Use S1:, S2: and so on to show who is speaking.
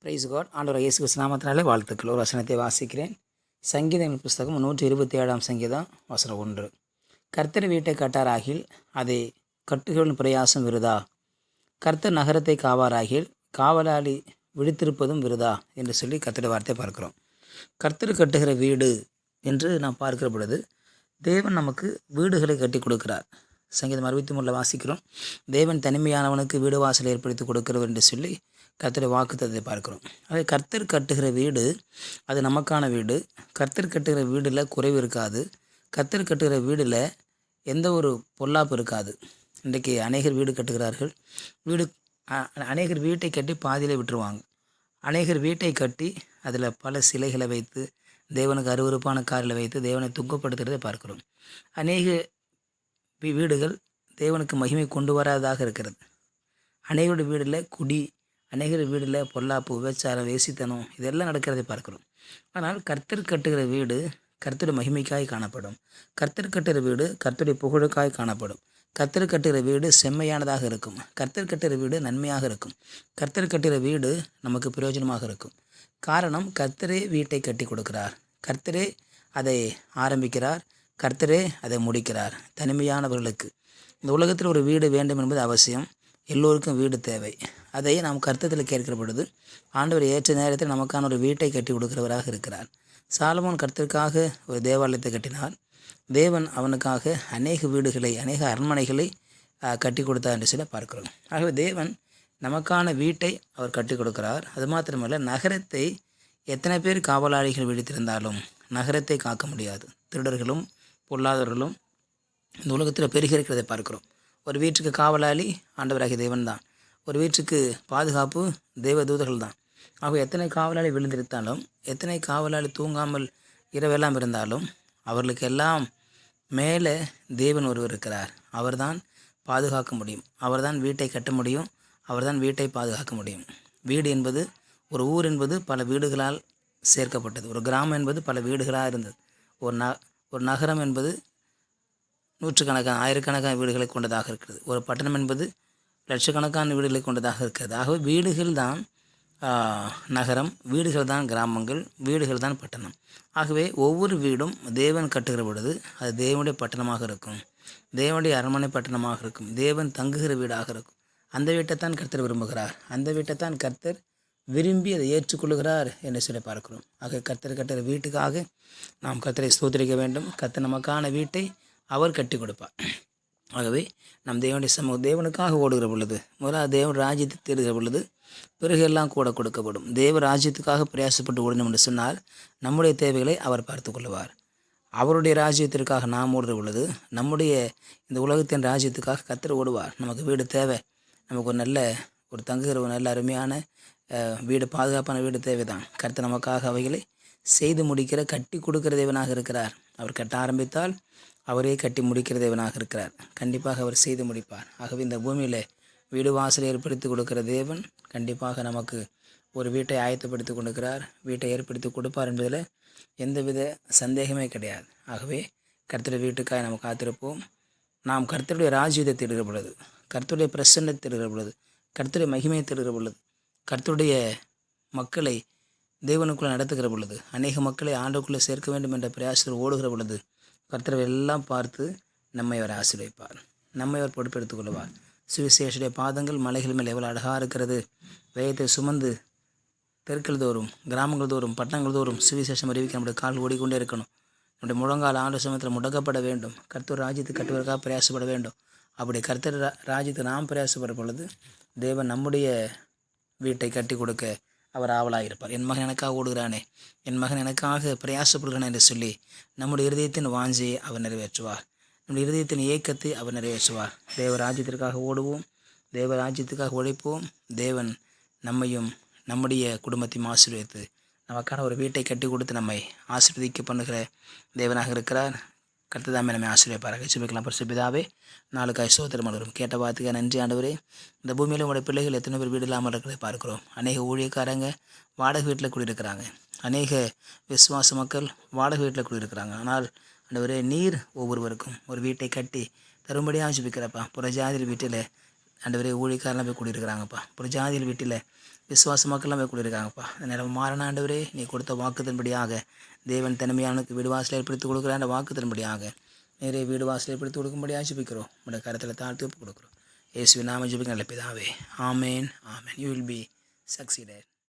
S1: Price God. ஆண்டவர் இயேசு கிறிஸ்து நாமத்தினாலே வாழ்த்துக்கள். ஒரு வசனத்தை வாசிக்கிறேன். சங்கீதங்கள் புஸ்தகம் 127 சங்கீதம் வசனம் 1. கர்த்தர் வீட்டை கட்டாராகில் அதை கட்டுகளின் பிரயாசம் விருதா. கர்த்தர் நகரத்தை காவாராகில் காவலாளி விழித்திருப்பதும் விருதா என்று சொல்லி கர்த்தருடைய வார்த்தை பார்க்கிறோம். கர்த்தர் கட்டுகிற வீடு என்று நாம் பார்க்கிற பொழுது தேவன் நமக்கு வீடுகளை கட்டி கொடுக்கிறார். சங்கீதம் 63 வாசிக்கிறோம். தேவன் தனிமையானவனுக்கு வீடு வாசல் ஏற்படுத்தி கொடுக்கிறவர் என்று சொல்லி கர்த்தருடைய வாக்குத்தத்தத்தை பார்க்கிறோம். ஆகவே கர்த்தர் கட்டுகிற வீடு அது நமக்கான வீடு. கர்த்தர் கட்டுகிற வீடில் குறைவு இருக்காது. கர்த்தர் கட்டுகிற வீடில் எந்த ஒரு பொல்லாப்பு இருக்காது. இன்றைக்கு அநேகர் வீடு கட்டுகிறார்கள். அநேகர் வீட்டை கட்டி பாதியில் விட்டுருவாங்க. அநேகர் வீட்டை கட்டி அதில் பல சிலைகளை வைத்து தேவனுக்கு அருவருப்பான காரில் வைத்து தேவனை துக்கப்படுத்துகிறதை பார்க்கிறோம். அநேக வீடுகள் தேவனுக்கு மகிமை கொண்டு வராததாக இருக்கிறது. அநேகருடைய வீடில் குடி, அநேகர் வீடில் பொல்லாப்பு, விபச்சாரம், வேசித்தனம் இதெல்லாம் நடக்கிறதை பார்க்கிறோம். ஆனால் கர்த்தர் கட்டுகிற வீடு கர்த்தருடைய மகிமைக்காய் காணப்படும். கர்த்தர் கட்டுகிற வீடு கர்த்தருடைய புகழுக்காய் காணப்படும். கர்த்தர் கட்டுகிற வீடு செம்மையானதாக இருக்கும். கர்த்தர் கட்டுகிற வீடு நன்மையாக இருக்கும். கர்த்தர் கட்டுகிற வீடு நமக்கு பிரயோஜனமாக இருக்கும். காரணம், கர்த்தரே வீட்டை கட்டி கொடுக்கிறார். கர்த்தரே அதை ஆரம்பிக்கிறார். கர்த்தரே அதை முடிக்கிறார். தனிமையானவர்களுக்கு இந்த உலகத்தில் ஒரு வீடு வேண்டும் என்பது அவசியம். எல்லோருக்கும் வீடு தேவை. அதை நாம் கர்த்தத்தில் கேட்கிற பொழுது ஆண்டவர் ஏற்ற நேரத்தில் நமக்கான ஒரு வீட்டை கட்டி கொடுக்கிறவராக இருக்கிறார். சாலமோன் கர்த்தருக்காக ஒரு தேவாலயத்தை கட்டினார். தேவன் அவனுக்காக அநேக வீடுகளை, அநேக அரண்மனைகளை கட்டி கொடுத்தார் என்று சொல்லி பார்க்கிறோம். ஆகவே தேவன் நமக்கான வீட்டை அவர் கட்டி கொடுக்கிறார். அது மாத்திரமல்ல, நகரத்தை எத்தனை பேர் காவலாளிகள் விழித்திருந்தாலும் நகரத்தை காக்க முடியாது. திருடர்களும் பொல்லாதவர்களும் இந்த உலகத்தில் பெருகி இருக்கிறதை பார்க்கிறோம். ஒரு வீட்டுக்கு காவலாளி ஆண்டவராகிய தேவன் தான். ஒரு வீட்டுக்கு பாதுகாப்பு தேவதூதர்கள் தான். ஆக எத்தனை காவலாளி விழுந்திருந்தாலும், எத்தனை காவலாளி தூங்காமல் இரவெல்லாம் இருந்தாலும், அவர்களுக்கு எல்லாம் மேலே தேவன் ஒருவர் இருக்கிறார். அவர்தான் பாதுகாக்க முடியும். அவர்தான் வீட்டை கட்ட முடியும். அவர்தான் வீட்டை பாதுகாக்க முடியும். வீடு என்பது, ஒரு ஊர் என்பது பல வீடுகளால் சேர்க்கப்பட்டது. ஒரு கிராமம் என்பது பல வீடுகளாக இருந்தது. ஒரு நகரம் என்பது நூற்றுக்கணக்கான, ஆயிரக்கணக்கான வீடுகளை கொண்டதாக இருக்கிறது. ஒரு பட்டணம் என்பது லட்சக்கணக்கான வீடுகளை கொண்டதாக இருக்கிறது. ஆகவே வீடுகள் தான் நகரம், வீடுகள் தான் கிராமங்கள், வீடுகள் தான் பட்டணம். ஆகவே ஒவ்வொரு வீடும் தேவன் கட்டுகிற பொழுது அது தேவனுடைய பட்டணமாக இருக்கும். தேவனுடைய அரண்மனை பட்டணமாக இருக்கும். தேவன் தங்குகிற வீடாக இருக்கும். அந்த வீட்டைத்தான் கர்த்தர் விரும்புகிறார். அந்த வீட்டைத்தான் கர்த்தர் விரும்பி அதை ஏற்றுக்கொள்கிறார் என்று சொல்லி பார்க்கிறோம். ஆக கர்த்தர் கட்டுகிற வீட்டுக்காக நாம் கர்த்தரை ஸ்தோத்திரிக்க வேண்டும். கர்த்தர் நமக்கான வீட்டை அவர் கட்டி கொடுப்பார். ஆகவே நம் தேவனுடைய தேவனுக்காக ஓடுகிற பொழுது, முதலாவது தேவன் ராஜ்யத்தை தேடுகிற பொழுது பிறகு எல்லாம் கூட கொடுக்கப்படும். தேவ ராஜ்யத்துக்காக பிரயாசப்பட்டு ஓடணும் என்று சொன்னால் நம்முடைய தேவைகளை அவர் பார்த்து கொள்வார். அவருடைய ராஜ்யத்திற்காக நாம் ஓடுகிற பொழுது நம்முடைய இந்த உலகத்தின் ராஜ்யத்துக்காக கர்த்தர் ஓடுவார். நமக்கு வீடு தேவை. நமக்கு ஒரு தங்குகிற ஒரு நல்ல அருமையான வீடு, பாதுகாப்பான வீடு தேவைதான். கர்த்தர் நமக்காக அவைகளை செய்து முடிக்கிற, கட்டி கொடுக்கிற தேவனாக இருக்கிறார். அவர் கட்ட ஆரம்பித்தால் அவரே கட்டி முடிக்கிற தேவனாக இருக்கிறார். கண்டிப்பாக அவர் செய்து முடிப்பார். ஆகவே இந்த பூமியில் வீடு வாசலை ஏற்படுத்தி கொடுக்கிற தேவன் கண்டிப்பாக நமக்கு ஒரு வீட்டை ஆயத்தப்படுத்தி கொடுக்கிறார். வீட்டை ஏற்படுத்தி கொடுப்பார் என்பதில் எந்தவித சந்தேகமே கிடையாது. ஆகவே கர்த்தருடைய வீட்டுக்காக நம்ம காத்திருப்போம். நாம் கர்த்தருடைய ராஜ்யத்தை தேடுகிற பொழுது, கர்த்தருடைய பிரசன்னத்தை தேடுகிற பொழுது, கர்த்தருடைய மகிமையை தேடுகிற பொழுது, கர்த்தருடைய மக்களை தேவனுக்குள்ளே நடத்துகிற பொழுது, அநேக மக்களை ஆண்டுக்குள்ளே சேர்க்க வேண்டும் என்ற பிரயாசத்தில் ஓடுகிற பொழுது கர்த்தரை எல்லாம் பார்த்து நம்மை அவர் ஆசீர்வதிப்பார். நம்மை அவர் பொறுப்பெடுத்துக் கொள்வார். சுவிசேஷுடைய பாதங்கள் மலைகள் மேல் எவ்வளோ அழகாக இருக்கிறது. வேகத்தை சுமந்து தெருக்கள் தோறும், கிராமங்கள் தோறும், பட்டணங்கள் தோறும் சுவிசேஷம் அறிவிக்க நம்முடைய கால் ஓடிக்கொண்டே இருக்கணும். நம்முடைய முழங்கால் ஆண்டு சமயத்தில் முடக்கப்பட வேண்டும். கர்த்தர் ராஜ்யத்தை கட்டுவதற்காக பிரயாசப்பட வேண்டும். அப்படி கர்த்தர் ராஜ்யத்தை நாம் பிரயாசப்பட பொழுது தேவன் நம்முடைய வீட்டை கட்டி கொடுக்க அவர் ஆவலாக இருப்பார். என் மகன் எனக்காக ஓடுகிறானே, என் மகன் எனக்காக பிரயாசப்படுகிறானே என்று சொல்லி நம்முடைய இருதயத்தின் வாஞ்சையை அவர் நிறைவேற்றுவார். நம்முடைய இருதயத்தின் ஏக்கத்தை அவர் நிறைவேற்றுவார். தேவ ராஜ்யத்திற்காக ஓடுவோம். தேவ ராஜ்யத்துக்காக உழைப்போம். தேவன் நம்மையும் நம்முடைய குடும்பத்தையும் ஆசீர்வதித்து நமக்கான ஒரு வீட்டை கட்டி கொடுத்து நம்மை ஆசீர்வதிக்க பண்ணுகிற தேவனாக இருக்கிறார். கர்த்ததாமே நம்மை ஆசீர்வதிப்பாராக. சுபிக்கலாம். பரிசுத்தபிதாவே, நாளுக்காய் ஸ்தோத்திரம் பண்ணுகிறோம். கேட்ட வார்த்தைக்கு நன்றி ஆண்டவரே. இந்த பூமியில் உங்களுடைய பிள்ளைகள் எத்தனை பேர் வீடு இல்லாமல் இருக்கிறதை பார்க்கிறோம். அநேக ஊழியக்காரங்க வாடகை வீட்டில் குடியிருக்கிறாங்க. அநேக விசுவாச மக்கள் வாடகை வீட்டில் குடியிருக்கிறாங்க. ஆனால் ஆண்டவரே, நீர் ஒவ்வொருவருக்கும் ஒரு வீட்டை கட்டி தரும்படியாக சுபிக்கிறப்பா. புறஜாதியில் வீட்டில் ஆண்டவரே ஊழியக்காரலாம் போய் குடியிருக்கிறாங்கப்பா. புறஜாதியில் வீட்டில் விசுவாச மக்கள்லாம் போய் கூடியிருக்காங்கப்பா. அந்த நேரம் மாறின ஆண்டவரே, நீ கொடுத்த வாக்குத்தின்படியாக தேவன் தனிமையானுக்கு வீடு வாசலை ஏற்படுத்தி கொடுக்குற அந்த வாக்குத்தின்படியாக நிறைய வீடு வாசலை ஏற்படுத்தி கொடுக்கும்படியாக ஜெபிக்கிறோம். உங்களுடைய கருத்தில் தாழ்த்தி ஒப்பு கொடுக்குறோம். இயேசுவின் நாம ஜெபிக்க நல்ல பிதாவே. ஆமேன், ஆமேன். You will be succeeded.